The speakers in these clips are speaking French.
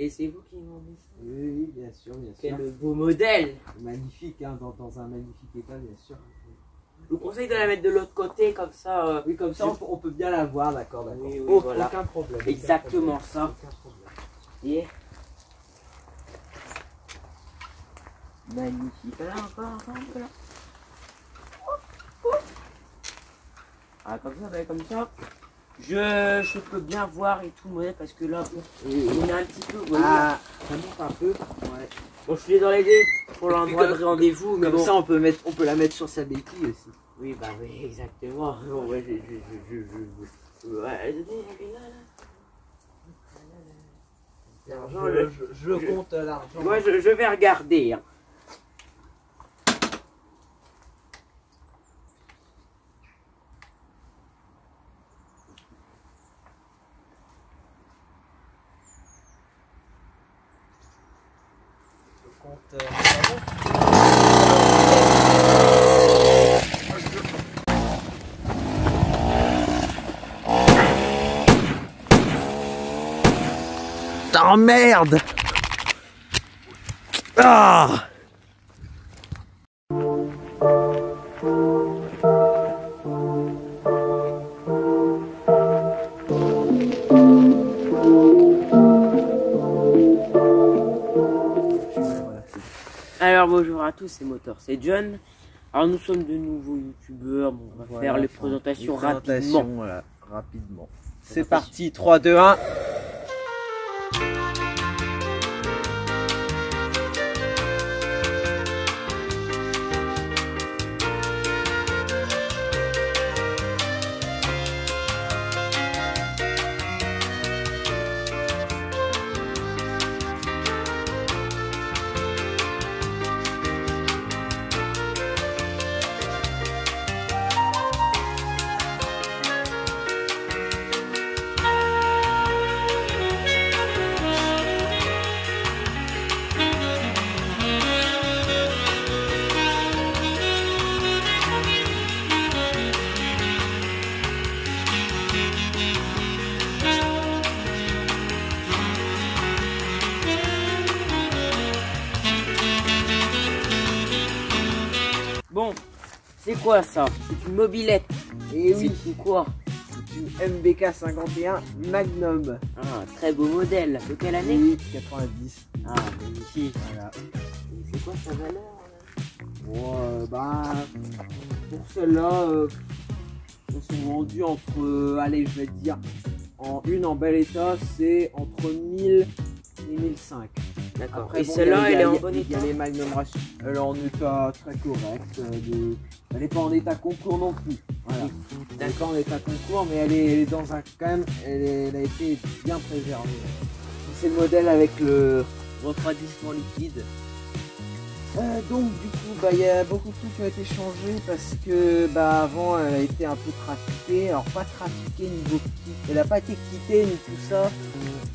Et c'est vous qui m'en dites ça? Oui, bien sûr, bien sûr. Quel beau modèle! Magnifique, hein, dans un magnifique état, bien sûr. Je vous conseille de la mettre de l'autre côté, comme ça. Oui, comme ça, on peut bien la voir, d'accord, d'accord. Oui, Oh, voilà. aucun problème. Exactement aucun ça. Aucun problème. Et... magnifique. Là, encore là. Ah, comme ça, comme ça. Je peux bien voir et tout, ouais, parce que là, on est un petit peu. Ah, ça monte un peu. Ouais. Bon, je suis dans l'aider pour l'endroit de rendez-vous, mais Comme bon. ça, on peut la mettre sur sa béquille aussi. Oui, bah oui, exactement. Bon, ouais, ouais, l'argent, Je compte l'argent. moi, je vais regarder. Hein. Je compte oh merde! Ah! Alors bonjour à tous, c'est Motor, c'est John. Alors nous sommes de nouveaux youtubeurs, bon, on va faire les présentations rapidement. Voilà, rapidement. C'est parti, 3, 2, 1. Bon, c'est quoi ça? C'est une mobilette. Et oui, c'est quoi? c'est une MBK 51 Magnum. Ah, très beau modèle. De quelle année? Oui, 90. Ah, magnifique. Voilà. Et c'est quoi sa valeur? Bon, bah, pour celle-là, elles sont vendues entre, allez, je vais te dire, en bel état, c'est entre 1000 et 1005. D'accord. Après, Et bon, celle-là, elle est en bon Il y état? a les Magnum Rush. Elle est en état très correct. Elle n'est pas en état concours non plus. Voilà. Elle n'est pas en état concours, mais elle est dans un quand même. Elle a été bien préservée. C'est le modèle avec le refroidissement liquide. Donc du coup, bah, il y a beaucoup de trucs qui ont été changés parce que bah, avant elle a été un peu trafiquée. Alors pas trafiquée niveau kit, elle n'a pas été quittée ni tout ça.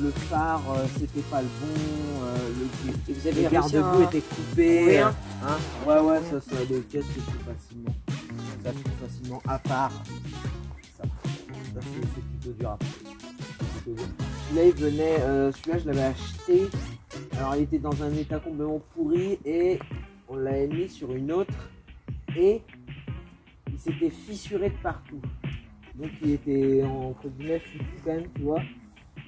Le phare c'était pas le bon, Et vous avez le réussi garde-boue à... était coupé. trouver un Ouais, ça les pièces se trouvent facilement. Ça se trouve facilement à part. Ça c'est plutôt dur à faire. Celui-là il venait, celui-là je l'avais acheté. Alors il était dans un état complètement pourri et on l'avait mis sur une autre et il s'était fissuré de partout. Donc il était entre guillemets foutu quand même, tu vois.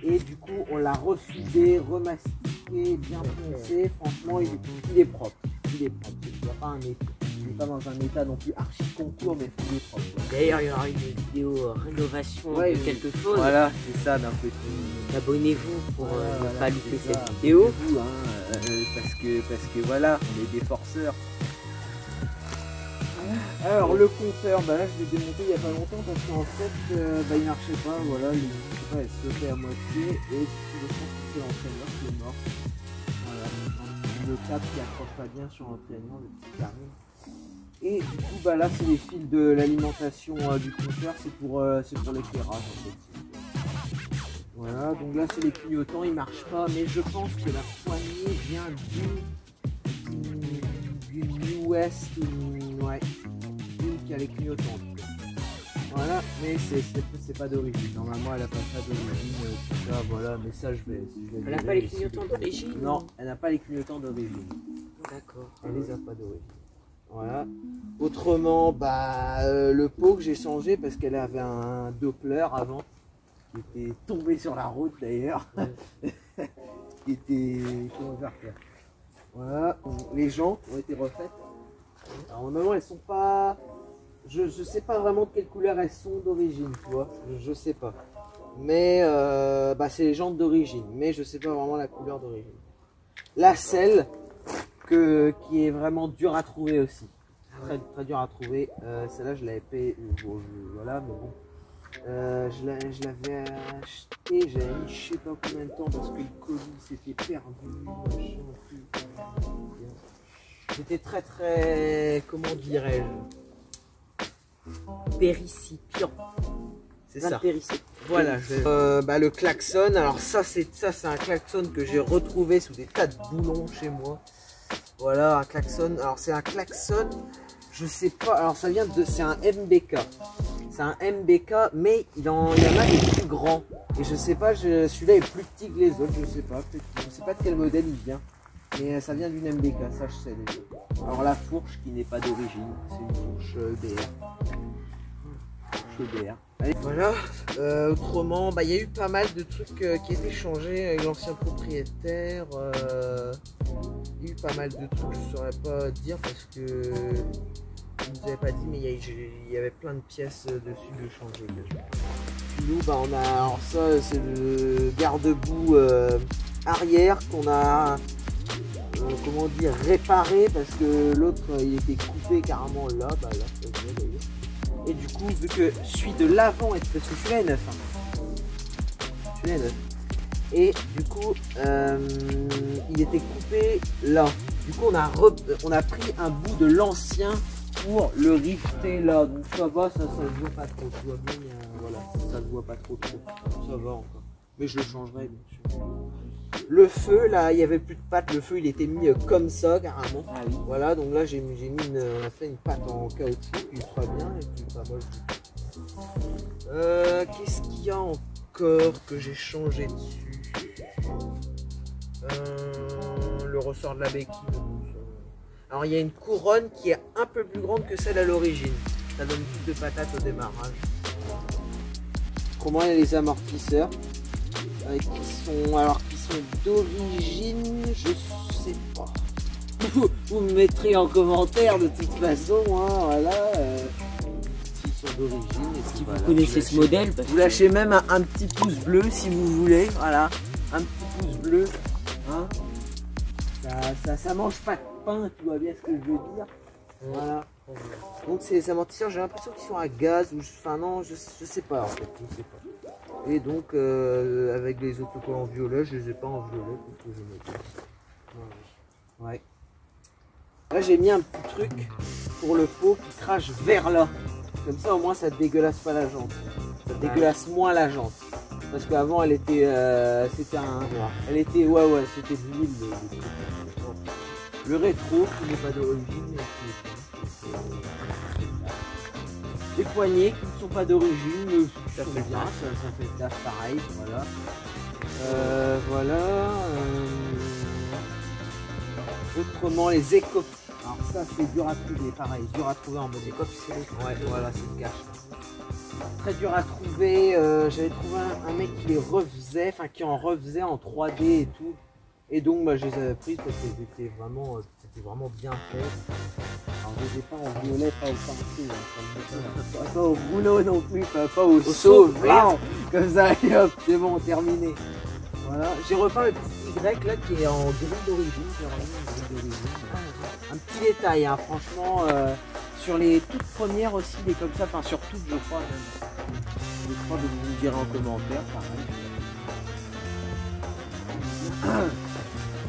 Et du coup on l'a ressoudé, remastiqué, bien poncé. Franchement il est propre. Il est propre. Il n'y a pas un état. Il n'est pas dans un état non plus archi concours, mais il est propre. D'ailleurs, il y aura une vidéo rénovation de quelque chose. Voilà, c'est ça d'un petit. Abonnez-vous pour ne pas louper c'est ça. cette vidéo. Abonnez-vous, hein, parce que voilà, on est des forceurs. Alors le compteur, bah là je l'ai démonté il n'y a pas longtemps parce qu'en fait il marchait pas, voilà, je sais pas, elle sautait à moitié et du coup je pense que c'est l'entraîneur qui est mort. Voilà, le câble qui accroche pas bien sur l'entraîneur, le petit carré. Et du coup bah là c'est les fils de l'alimentation du compteur, c'est pour l'éclairage en fait. Voilà, donc là c'est les clignotants, ils marchent pas, mais je pense que la poignée vient du New West, ouais, qui a les clignotants. Voilà, mais c'est pas d'origine. Normalement, elle a pas ça d'origine, tout ça, voilà. Mais ça, je vais Elle n'a pas les clignotants d'origine? Non, elle n'a pas les clignotants d'origine. D'accord. Elle les a pas d'origine. Voilà. Autrement, le pot que j'ai changé parce qu'elle avait un Doppler avant, qui était tombé sur la route d'ailleurs. Qui était. Comment faire? Voilà. Les jantes ont été refaites. Alors, normalement, elles sont pas. Je sais pas vraiment de quelle couleur elles sont d'origine, tu vois. Je sais pas. Mais c'est les jantes d'origine. Mais je sais pas vraiment la couleur d'origine. La selle, qui est vraiment dure à trouver aussi. Très, très dur à trouver. Celle-là, je l'avais payé. Voilà, mais bon. Je l'avais acheté, j'avais mis je sais pas combien de temps parce que le colis s'était perdu. C'était très très, comment dirais-je, péricipient. C'est ça. Péricipient. Voilà, le klaxon. Alors ça c'est un klaxon que j'ai retrouvé sous des tas de boulons chez moi. Voilà un klaxon. Alors c'est un klaxon, je sais pas. Alors ça vient de, c'est un MBK. C'est un MBK, mais il y en a des plus grands. Et je sais pas, celui-là est plus petit que les autres, je sais pas. Je sais pas de quel modèle il vient. Mais ça vient d'une MBK, ça je sais déjà. Alors la fourche qui n'est pas d'origine, c'est une fourche EBR. Allez, voilà. Autrement, il y a eu pas mal de trucs qui étaient changés avec l'ancien propriétaire. Il y a eu pas mal de trucs, je saurais pas dire parce que je ne vous avais pas dit, mais il y avait plein de pièces dessus de changer. Nous, on a, alors ça, c'est le garde-boue arrière qu'on a, comment dire, réparé parce que l'autre il était coupé carrément là, là, ça se voit d'ailleurs. Et du coup, vu que celui de l'avant, parce que celui-là est neuf, celui-là est neuf. Et du coup, il était coupé là. Du coup, on a pris un bout de l'ancien pour le rifter là. Donc ça va, ça se voit pas trop. Tu vois bien, voilà, ça se voit pas trop. Ça va encore. Mais je le changerai bien sûr. Le feu, là, il n'y avait plus de pâte. Le feu, il était mis comme ça carrément. Ah oui. Voilà, donc là, on a fait une pâte en caoutchouc qui sera bien et puis pas mal. Qu'est-ce qu'il y a encore que j'ai changé dessus? Le ressort de la béquille. Alors il y a une couronne qui est un peu plus grande que celle à l'origine. Ça donne plus de patates au démarrage. Autrement, il y a les amortisseurs qui sont d'origine, je sais pas. Vous me mettrez en commentaire de toute façon, hein, voilà. S'ils sont d'origine. Si vous connaissez ce modèle, vous lâchez même un petit pouce bleu si vous voulez. Voilà, un petit pouce bleu. Hein. Ça mange pas de pain, tu vois bien ce que je veux dire. Voilà. Donc ces amortisseurs, j'ai l'impression qu'ils sont à gaz ou enfin non, je sais pas en fait, je sais pas. Et donc avec les autocollants violets, je les ai pas en violet parce que je mets ça. Ouais. Là j'ai mis un petit truc pour le pot qui crache vers là. Comme ça au moins ça dégueulasse pas la jante. Ça dégueulasse moins la jante. Parce qu'avant elle était c'était c'était de l'huile. Le rétro qui n'est pas d'origine. Les poignées qui ne sont pas d'origine, ça fait bien, ça fait de taf pareil, voilà. Autrement les écopes. Alors ça c'est dur à trouver, pareil, dur à trouver en mode écope, ouais, voilà, c'est le cache. Très dur à trouver, j'avais trouvé un mec qui les refaisait, enfin qui en refaisait en 3D et tout. Et donc je les avais prises parce que c'était vraiment bien fait. Alors je les ai pas en violet, pas au pinceau, pas au rouleau non plus, pas au seau vert. Comme ça, et hop, c'est bon, terminé. Voilà, j'ai repeint le petit Y là qui est en gris d'origine. Un petit détail, hein, franchement, sur les toutes premières aussi, les comme ça, enfin sur toutes je crois. Je crois que vous me direz en commentaire, pareil.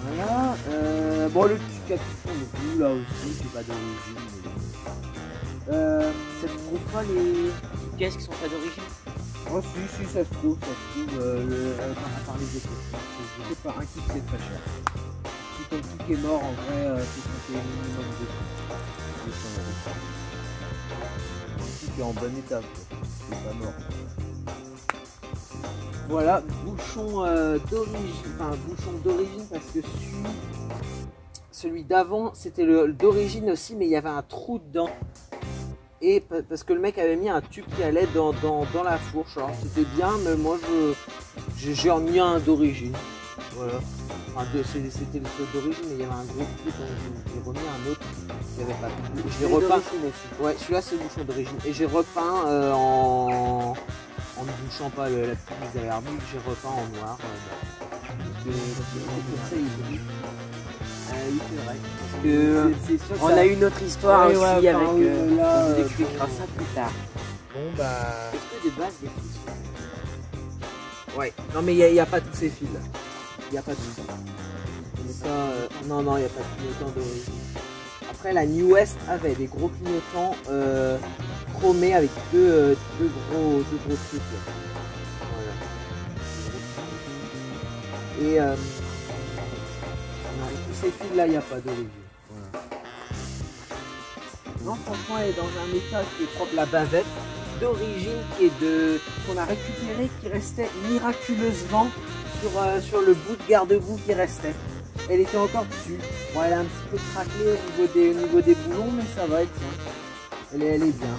Voilà, bon le petit capuchon de bleu là aussi, c'est pas d'origine. Ça se trouve pas les pièces qui sont pas d'origine? Oh si, ça se trouve, par les écoles. C'est pas un kit, c'est très cher. Si ton kit est mort, en vrai, c'est compté minimum 200 €. Un kit est en bon état. c'est pas mort. Voilà, bouchon d'origine parce que celui d'avant c'était d'origine aussi, mais il y avait un trou dedans. Et parce que le mec avait mis un tube qui allait dans la fourche. Alors c'était bien, mais moi j'ai remis un d'origine. Voilà. Enfin, c'était le seul d'origine, mais il y avait un gros truc, donc j'ai remis un autre. Il n'y avait pas de... Je l'ai repeint. Ouais, celui-là c'est le bouchon d'origine. Et j'ai repeint en ne bouchant pas la petite mise à l'arbitre, j'ai repeint en noir. Parce que comme ça il brille. Oui, c'est vrai. Parce que on a une autre histoire aussi avec. là, on vous expliquera ça plus tard. Bon bah. Est-ce que des bases des fils? Ouais. Non mais il n'y a pas tous ces fils là. Il n'y a pas tout. Ça, non, il n'y a pas de clignotants d'origine. Après, la New West avait des gros clignotants chromés avec deux gros trucs. Là. Voilà. Et non, tous ces fils là, il n'y a pas d'origine. Voilà. Non, franchement, elle est dans un état qui est propre, la bavette d'origine qu'on a récupéré, qui restait miraculeusement sur le bout de garde-boue qui restait. Elle était encore dessus. Bon, elle est un petit peu craquelée au niveau des boulons, mais ça va être bien. Elle est bien.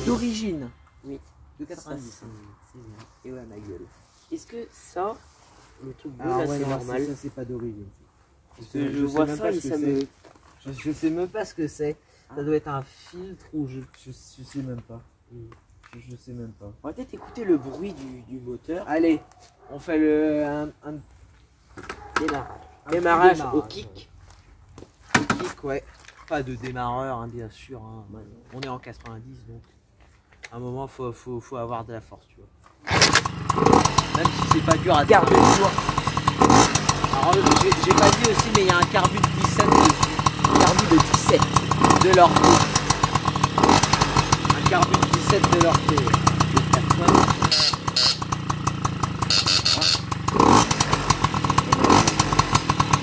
D'origine. Oui. De 90. C'est bien. Et ouais, ma gueule. Est-ce que ça, le truc bleu Alors, là, c'est normal? Ça, c'est pas d'origine. Parce que je vois ça et ça me... Je sais même pas ce que c'est. Ça doit être un filtre ou je sais même pas. Je sais même pas. On va peut-être écouter le bruit du moteur. Allez, on fait un démarrage au kick. Au kick, ouais. Pas de démarreur, hein, bien sûr. Hein. On est en 90, donc à un moment, faut avoir de la force, tu vois. Même si c'est pas dur à garder le jour. Alors, j'ai pas dit aussi, mais il y a un carbu de 17 dessus. Un carbu de 17 de l'orthé. Un carbu de 17 de l'orthé.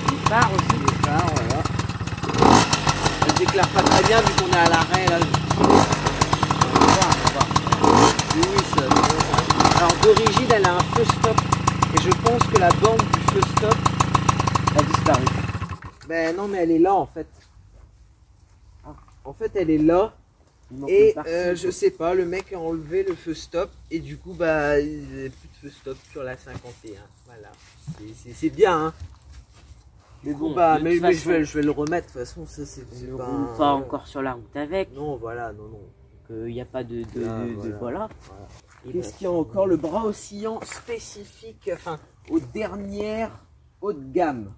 Les phares aussi. Les phares, voilà. Elle s'éclaire pas très bien vu qu'on est à l'arrêt là. Oui, ça. Alors d'origine, elle a un feu stop. Et je pense que la bande du feu stop a disparu. Ben non, mais elle est là en fait. En fait, elle est là. Et je sais pas, le mec a enlevé le feu stop. Et du coup, bah, il n'y a plus de feu stop sur la 51. Voilà. C'est bien, hein. Mais bon, bah, mais je vais le remettre. De toute façon, ça, c'est pas. On ne roule pas encore sur la route avec. Non, voilà, non. Donc, il n'y a pas de. Voilà. Qu'est-ce qu'il y a encore? Le bras oscillant spécifique, enfin, aux dernières haut de gamme.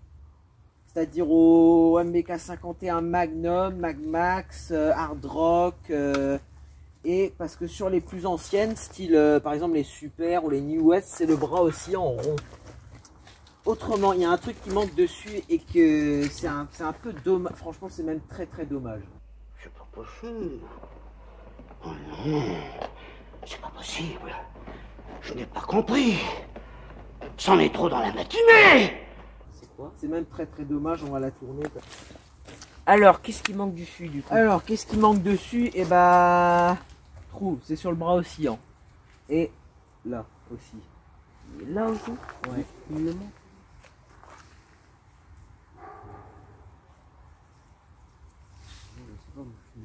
C'est-à-dire au MBK 51 Magnum, Magmax, Hard Rock. Et parce que sur les plus anciennes, style par exemple les Super ou les New West, c'est le bras oscillant en rond. Autrement, il y a un truc qui manque dessus et que c'est un peu dommage. Franchement, c'est même très très dommage. C'est pas possible. Oh non, c'est pas possible. Je n'ai pas compris. C'en est trop dans la matinée. C'est quoi? C'est même très très dommage, on va la tourner. Alors, qu'est-ce qui manque dessus du coup? Alors, qu'est-ce qui manque dessus? Et bah, trouve, c'est sur le bras oscillant. Et là aussi. Et là aussi? Ouais. Il le manque.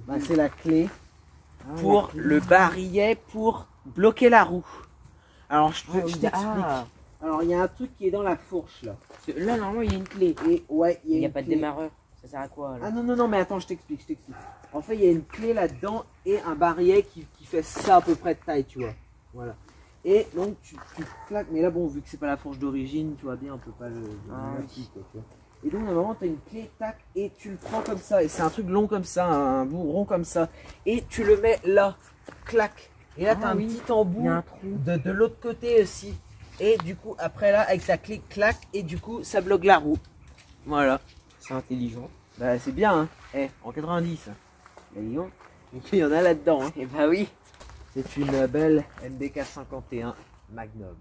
Bah, c'est la clé pour le barillet pour bloquer la roue. Alors je t'explique. Alors il y a un truc qui est dans la fourche là. Là normalement il y a une clé. Et ouais, il n'y a pas de démarreur. Ça sert à quoi là? Ah non mais attends, je t'explique. En fait il y a une clé là-dedans et un barillet qui fait ça à peu près de taille, tu vois. Voilà. Et donc tu claques, mais là bon, vu que c'est pas la fourche d'origine, tu vois bien, on peut pas le oui. quoi, tu vois. Et donc, à un moment, tu as une clé, tac, et tu le prends comme ça. Et c'est un truc long comme ça, un bout rond comme ça. Et tu le mets là, clac. Et là, tu as un petit embout de l'autre côté aussi. Et du coup, après là, avec ta clé, clac, et du coup, ça bloque la roue. Voilà. C'est intelligent. Bah, c'est bien, hein. En 90. Bah, disons. Il y en a là-dedans, hein. Et bah oui. C'est une belle MBK 51 Magnum.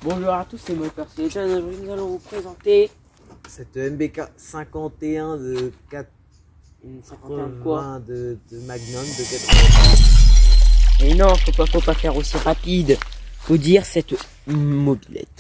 Bonjour à tous, c'est moi Percy. Aujourd'hui nous allons vous présenter cette MBK 51 de 51 de quoi de Magnum de 80. Et non, faut pas faire aussi rapide. Faut dire cette mobilette.